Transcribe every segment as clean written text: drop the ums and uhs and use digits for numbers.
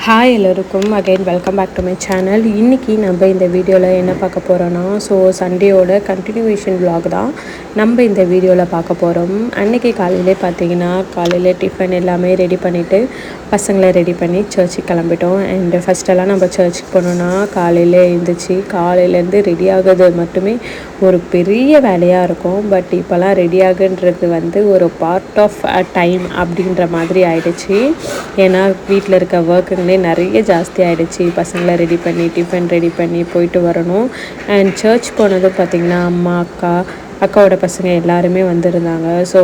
Hi எல்லோருக்கும் again welcome back to my channel. இன்றைக்கி நம்ம இந்த வீடியோவில் என்ன பார்க்க போகிறோன்னா சண்டேயோட கண்டினியூவேஷன் vlog தான் நம்ம இந்த வீடியோவில் பார்க்க போகிறோம். அன்றைக்கி காலையிலே பார்த்தீங்கன்னா காலையில் டிஃபன் எல்லாமே ரெடி பண்ணிவிட்டு பசங்களை ரெடி பண்ணி சர்ச்சுக்கு கிளம்பிட்டோம். அண்டு ஃபஸ்ட்டெல்லாம் நம்ம சர்ச்சுக்கு போனோன்னா காலையில் எழுந்திரிச்சி காலையிலேருந்து ரெடி ஆகுது மட்டுமே ஒரு பெரிய வேலையாக இருக்கும். பட் இப்போல்லாம் ரெடி ஆகுன்றது ஒரு பார்ட் ஆஃப் டைம் அப்படின்ற மாதிரி ஆயிடுச்சு. ஏன்னா வீட்டில் இருக்க ஒர்க்குங்களே நிறைய ஜாஸ்தி ஆகிடுச்சு. பசங்களை ரெடி பண்ணி டிஃபன் ரெடி பண்ணி போயிட்டு வரணும். அண்ட் சர்ச் போனதும் பார்த்திங்கன்னா அம்மா அக்காவோட பசங்க எல்லாருமே வந்திருந்தாங்க. ஸோ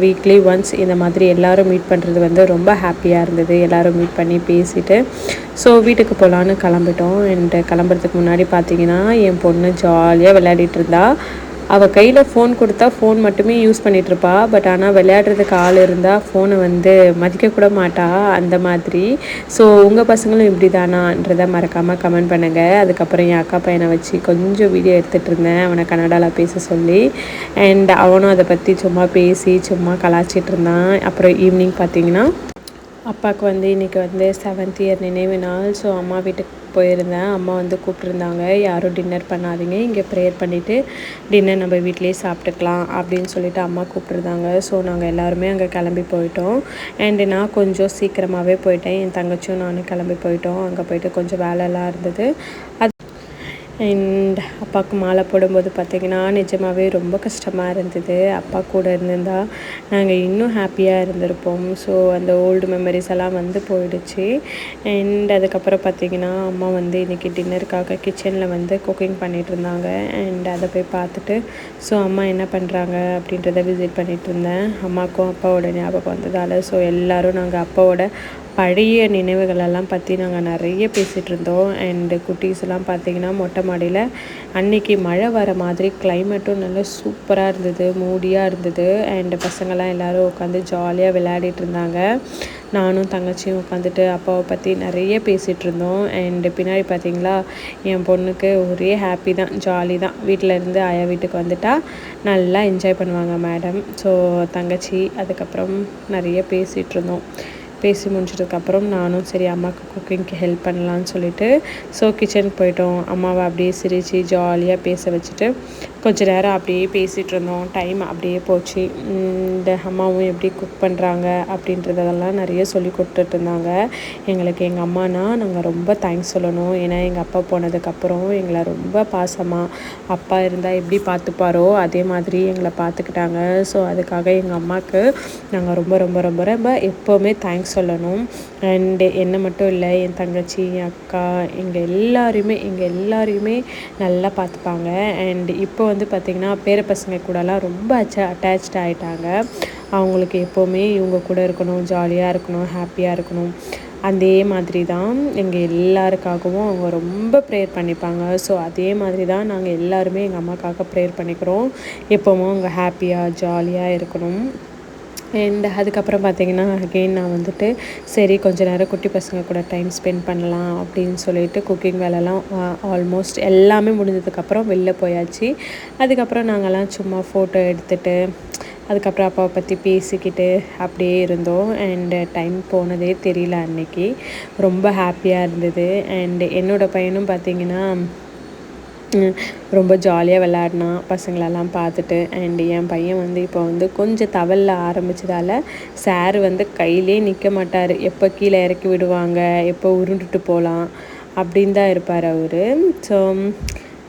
வீக்லி ஒன்ஸ் இந்த மாதிரி எல்லோரும் மீட் பண்ணுறது ரொம்ப ஹாப்பியாக இருந்தது. எல்லோரும் மீட் பண்ணி பேசிவிட்டு வீட்டுக்கு போகலான்னு கிளம்பிட்டோம். அண்ட் கிளம்புறதுக்கு முன்னாடி பார்த்திங்கன்னா என் பொண்ணு ஜாலியாக விளையாடிட்டு இருந்தா. அவள் கையில் ஃபோன் கொடுத்தா ஃபோன் மட்டுமே யூஸ் பண்ணிகிட்ருப்பா. பட் ஆனால் விளையாடுறதுக்கு ஆள் இருந்தால் ஃபோனை மதிக்கக்கூட மாட்டா அந்த மாதிரி. உங்கள் பசங்களும் இப்படி தானான்றதை மறக்காமல் கமெண்ட் பண்ணுங்கள். அதுக்கப்புறம் என் அக்கா பையனை வச்சு கொஞ்சம் வீடியோ எடுத்துகிட்டு இருந்தேன், அவனை கன்னடாவில் பேச சொல்லி. அண்ட் அவனும் அதை பற்றி சும்மா பேசி சும்மா கலாச்சிட்டு இருந்தான். அப்புறம் ஈவினிங் பார்த்திங்கன்னா அப்பாவுக்கு இன்றைக்கி 7th இயர் நினைவு நாள். அம்மா வீட்டுக்கு போயிருந்தேன். அம்மா கூப்பிட்ருந்தாங்க, யாரும் டின்னர் பண்ணாதீங்க, இங்கே ப்ரேயர் பண்ணிவிட்டு டின்னர் நம்ம வீட்டிலேயே சாப்பிட்டுக்கலாம் அப்படின்னு சொல்லிட்டு அம்மா கூப்பிட்ருந்தாங்க. நாங்கள் எல்லாருமே அங்கே கிளம்பி போயிட்டோம். அண்டு நான் கொஞ்சம் சீக்கிரமாகவே போயிட்டேன். என் தங்கச்சியும் நானும் கிளம்பி போயிட்டோம். அங்கே போயிட்டு கொஞ்சம் வேலைலாம் இருந்தது. அண்ட் அப்பாவுக்கு மாலை போடும்போது பார்த்திங்கன்னா நிஜமாகவே ரொம்ப கஷ்டமாக இருந்தது. அப்பா கூட இருந்திருந்தால் நாங்கள் இன்னும் ஹாப்பியாக இருந்திருப்போம். அந்த ஓல்டு மெமரிஸ் எல்லாம் போயிடுச்சு. அண்ட் அதுக்கப்புறம் பார்த்திங்கன்னா அம்மா இன்றைக்கி டின்னருக்காக கிச்சனில் குக்கிங் பண்ணிகிட்டு இருந்தாங்க. அண்ட் அதை போய் பார்த்துட்டு அம்மா என்ன பண்ணுறாங்க அப்படின்றத விசிட் பண்ணிகிட்டு இருந்தேன். அம்மாவுக்கும் அப்பாவோட ஞாபகம் வந்ததால் எல்லோரும் நாங்கள் அப்பாவோட பழைய நினைவுகளெல்லாம் பற்றி நாங்கள் நிறைய பேசிகிட்டு இருந்தோம். அண்டு குட்டீஸ்லாம் பார்த்திங்கன்னா மொட்டை மாடியில் அன்றைக்கி மழை வர மாதிரி கிளைமேட்டும் நல்லா சூப்பராக இருந்தது, மூடியாக இருந்தது. அண்டு பசங்கள்லாம் எல்லோரும் உட்காந்து ஜாலியாக விளையாடிட்டு இருந்தாங்க. நானும் தங்கச்சியும் உட்காந்துட்டு அப்பாவை பற்றி நிறைய பேசிகிட்டு இருந்தோம். அண்டு பின்னாடி பார்த்திங்களா என் பொண்ணுக்கு ஒரே ஹாப்பி தான், ஜாலி தான். வீட்டில் இருந்து ஆயா வீட்டுக்கு வந்துட்டால் நல்லா என்ஜாய் பண்ணுவாங்க மேடம். தங்கச்சி அதுக்கப்புறம் நிறைய பேசிகிட்டு இருந்தோம். பேசி முடிச்சதுக்கப்புறம் நானும் சரி அம்மாவுக்கு குக்கிங்க்கு ஹெல்ப் பண்ணலான்னு சொல்லிட்டு கிச்சனுக்கு போயிட்டோம். அம்மாவை அப்படியே சிரித்து ஜாலியாக பேச வச்சுட்டு கொஞ்ச நேரம் அப்படியே பேசிகிட்டு இருந்தோம். டைம் அப்படியே போச்சு. இந்த அம்மாவும் எப்படி குக் பண்ணுறாங்க அப்படின்றதெல்லாம் நிறைய சொல்லி கொடுத்துட்டு இருந்தாங்க. எங்களுக்கு எங்கள் அம்மானா நாங்கள் ரொம்ப தேங்க்ஸ் சொல்லணும். ஏன்னா எங்கள் அப்பா போனதுக்கப்புறம் எங்களை ரொம்ப பாசமாக அப்பா இருந்தால் எப்படி பார்த்துப்பாரோ அதே மாதிரி எங்களை பார்த்துக்கிட்டாங்க. அதுக்காக எங்கள் அம்மாவுக்கு நாங்கள் ரொம்ப ரொம்ப ரொம்ப ரொம்ப எப்போவுமே தேங்க்ஸ் சொல்லணும். அண்டு என்னை மட்டும் இல்லை, என் தங்கச்சி, என் அக்கா, எங்கள் எல்லாரையுமே நல்லா பார்த்துப்பாங்க. அண்ட் இப்போ பார்த்திங்கன்னா பேர பசங்க கூடலாம் ரொம்ப அட்டாச்சாக ஆகிட்டாங்க. அவங்களுக்கு எப்போவுமே இவங்க கூட இருக்கணும், ஜாலியாக இருக்கணும், ஹாப்பியாக இருக்கணும். அதே மாதிரி தான் எங்கள் எல்லாருக்காகவும் அவங்க ரொம்ப ப்ரேயர் பண்ணிப்பாங்க. அதே மாதிரி தான் நாங்கள் எல்லாருமே எங்கள் அம்மாக்காக ப்ரேயர் பண்ணிக்கிறோம். எப்போவும் அவங்க ஹாப்பியாக ஜாலியாக இருக்கணும். அண்ட் அதுக்கப்புறம் பார்த்திங்கன்னா அகெயின் நான் சரி கொஞ்ச நேரம் குட்டி பசங்க கூட டைம் ஸ்பெண்ட் பண்ணலாம் அப்படின்னு சொல்லிட்டு குக்கிங் வேலைலாம் ஆல்மோஸ்ட் எல்லாமே முடிஞ்சதுக்கப்புறம் வெளில போயாச்சு. அதுக்கப்புறம் நாங்கள்லாம் சும்மா ஃபோட்டோ எடுத்துகிட்டு அதுக்கப்புறம் அப்பாவை பற்றி பேசிக்கிட்டு அப்படியே இருந்தோம். அண்டு டைம் போனதே தெரியல. அன்றைக்கி ரொம்ப ஹாப்பியாக இருந்தது. அண்டு என்னோடய பையனும் பார்த்திங்கன்னா ரொம்ப ஜாலியாக விளையாடினான் பசங்களெல்லாம் பார்த்துட்டு. அண்டு என் பையன் இப்போ கொஞ்சம் தவல்ல ஆரம்பித்ததால் சார் கையிலே நிற்க மாட்டார். எப்போ கீழே இறக்கி விடுவாங்க, எப்போ உருண்டுட்டு போகலாம் அப்படின்னு தான் இருப்பார் அவர்.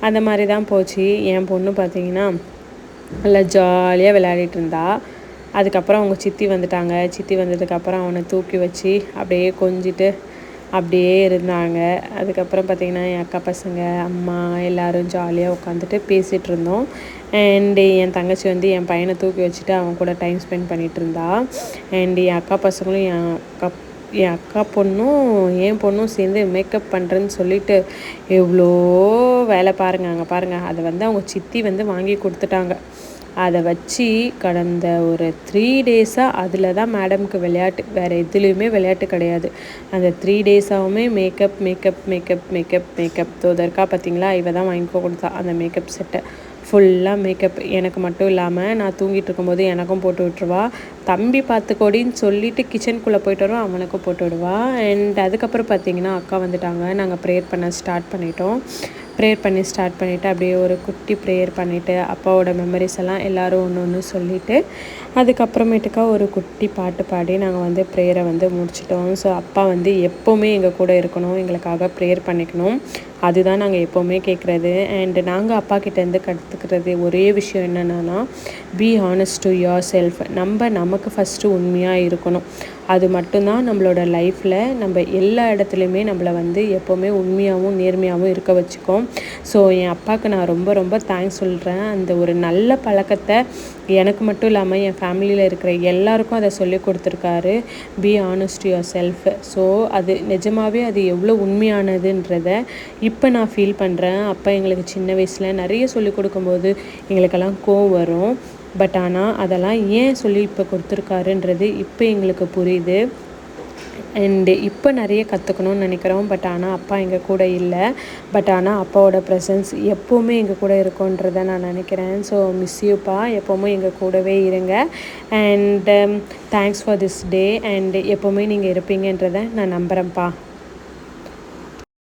அந்த மாதிரி தான் போச்சு. என் பொண்ணு பார்த்திங்கன்னா நல்லா ஜாலியாக விளையாடிட்டு இருந்தா. அதுக்கப்புறம் அவங்க சித்தி வந்துட்டாங்க. சித்தி வந்ததுக்கப்புறம் அவனை தூக்கி வச்சு அப்படியே கொஞ்சிட்டு அப்படியே இருந்தாங்க. அதுக்கப்புறம் பார்த்திங்கன்னா என் அக்கா பசங்க, அம்மா எல்லோரும் ஜாலியாக உட்காந்துட்டு பேசிகிட்டு இருந்தோம். அண்டு என் தங்கச்சி என் பையனை தூக்கி வச்சுட்டு அவன் கூட டைம் ஸ்பெண்ட் பண்ணிகிட்டு இருந்தா. அண்டு என் அக்கா பசங்களும் என் அக்கா பொண்ணும் என் பொண்ணும் சேர்ந்து மேக்கப் பண்ணுறேன்னு சொல்லிட்டு எவ்வளோ வேலை பாருங்கள். அங்கே பாருங்கள், அதை அவங்க சித்தி வாங்கி கொடுத்துட்டாங்க. அதை வச்சு கடந்த ஒரு 3 டேஸாக அதில் தான் மேடம்க்கு விளையாட்டு, வேறு எதுலேயுமே விளையாட்டு கிடையாது. அந்த 3 டேஸாகவுமே makeup makeup makeup makeup makeup தோதற்கா பார்த்திங்களா, இவ தான் வாங்கி கொடுத்தா அந்த மேக்கப் செட்டை. ஃபுல்லாக மேக்கப். எனக்கு மட்டும் இல்லாமல் நான் தூங்கிட்டு இருக்கும்போது எனக்கும் போட்டு விட்டுருவா. தம்பி பார்த்துக்கோடின்னு சொல்லிவிட்டு கிச்சனுக்குள்ளே போய்ட்டு வரோம், அவனுக்கும் போட்டு விடுவா. அண்ட் அதுக்கப்புறம் பார்த்திங்கன்னா அக்கா வந்துட்டாங்க. நாங்கள் ப்ரேயர் பண்ண ஸ்டார்ட் பண்ணிட்டோம். ப்ரேயர் பண்ணி ஸ்டார்ட் பண்ணிவிட்டு அப்படியே ஒரு குட்டி ப்ரேயர் பண்ணிவிட்டு அப்பாவோட மெமரிஸ் எல்லாம் எல்லோரும் ஒன்று ஒன்று சொல்லிவிட்டு அதுக்கப்புறமேட்டுக்கா ஒரு குட்டி பாட்டு பாடி நாங்கள் வந்து ப்ரேயரை வந்து முடிச்சிட்டோம். ஸோ அப்பா வந்து எப்போவுமே எங்கள் கூட இருக்கணும், எங்களுக்காக ப்ரேயர் பண்ணிக்கணும், அதுதான் நாங்கள் எப்போவுமே கேட்குறது. அண்டு நாங்கள் அப்பா கிட்டேருந்து கற்றுக்கிறது ஒரே விஷயம் என்னென்னா, be honest to your self. நமக்கு ஃபஸ்ட்டு உண்மையாக இருக்கணும். அது மட்டும்தான் நம்மளோட லைஃப்பில் நம்ம எல்லா இடத்துலையுமே நம்மளை வந்து எப்போவுமே உண்மையாகவும் நேர்மையாகவும் இருக்க வச்சுக்கோம். ஸோ என் அப்பாவுக்கு நான் ரொம்ப ரொம்ப தேங்க்ஸ் சொல்கிறேன். அந்த ஒரு நல்ல பழக்கத்தை எனக்கு மட்டும் இல்லாமல் என் ஃபேமிலியில் இருக்கிற எல்லாருக்கும் அதை சொல்லி கொடுத்துருக்காரு. Be honest to your self. So அது நிஜமாகவே அது எவ்வளோ உண்மையானதுன்றத இப்போ நான் ஃபீல் பண்ணுறேன். அப்போ எங்களுக்கு சின்ன வயசில் நிறைய சொல்லிக் கொடுக்கும்போது எங்களுக்கெல்லாம் கோவம் வரும். பட் ஆனால் அதெல்லாம் ஏன் சொல்லி இப்போ கொடுத்துருக்காருன்றது இப்போ எங்களுக்கு புரியுது. அண்டு இப்போ நிறைய கற்றுக்கணும்னு நினைக்கிறோம். பட் ஆனால் அப்பா எங்கள் கூட இல்லை. பட் ஆனால் அப்பாவோட ப்ரெசன்ஸ் எப்போவுமே எங்கள் கூட இருக்குன்றதை நான் நினைக்கிறேன். ஸோ மிஸ் யூப்பா, எப்போவுமே எங்கள் கூடவே இருங்க. And thanks for this day. And எப்போவுமே நீங்கள் இருப்பீங்கன்றதை நான் நம்புகிறேன்ப்பா.